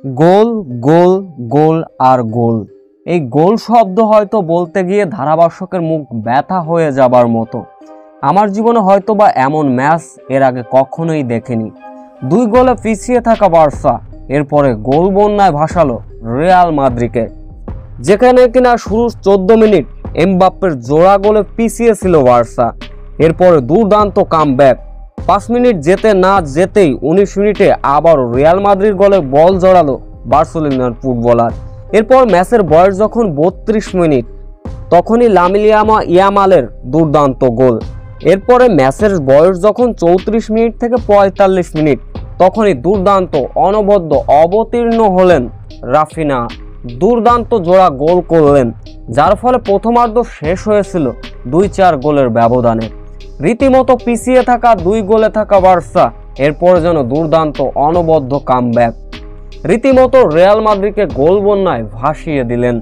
গোল গোল গোল আর গোল। এই গোল শব্দ হয়তো বলতে গিয়ে ধারাভাষ্যকের মুখ ব্যথা হয়ে যাবার মতো। আমার জীবনে হয়তো বা এমন ম্যাচ এর আগে কখনোই দেখিনি। 2 গোলে পিছিয়ে থাকা বার্সা এরপরে গোল বন্যায় ভাসালো রিয়াল মাদ্রিদকে, যেখানে কিনা শুরুর 14 মিনিট এমবাপ্পের জোড়া গোলে পিছিয়ে ছিল বার্সা। এরপরে দুর্দান্ত কামব্যাক। 5 মিনিট যেতে না যেতেই 19 মিনিটে আবার রিয়াল মাদ্রিদ গোলে বল জড়ালো বার্সেলোনার ফুটবলার। এরপর ম্যাচের বয়স যখন 32 মিনিট, তখনই লামিন ইয়ামালের দুর্দান্ত গোল। এরপরে ম্যাচের বয়স যখন 34 মিনিট থেকে 45 মিনিট, তখনই দুর্দান্ত অনবদ্য অবতীর্ণ হলেন রাফিনা, দুর্দান্ত জোড়া গোল করলেন, যার ফলে প্রথমার্ধ শেষ হয়েছিল 2-4 গোলের ব্যবধানে। রীতিমতো পিছিয়ে থাকা 2 গোলে থাকা বার্সা এরপরে যেন দুর্দান্ত অনবদ্য কামব্যাক, রীতিমতো রিয়াল মাদ্রিদকে গোল বন্যায় ভাসিয়ে দিলেন।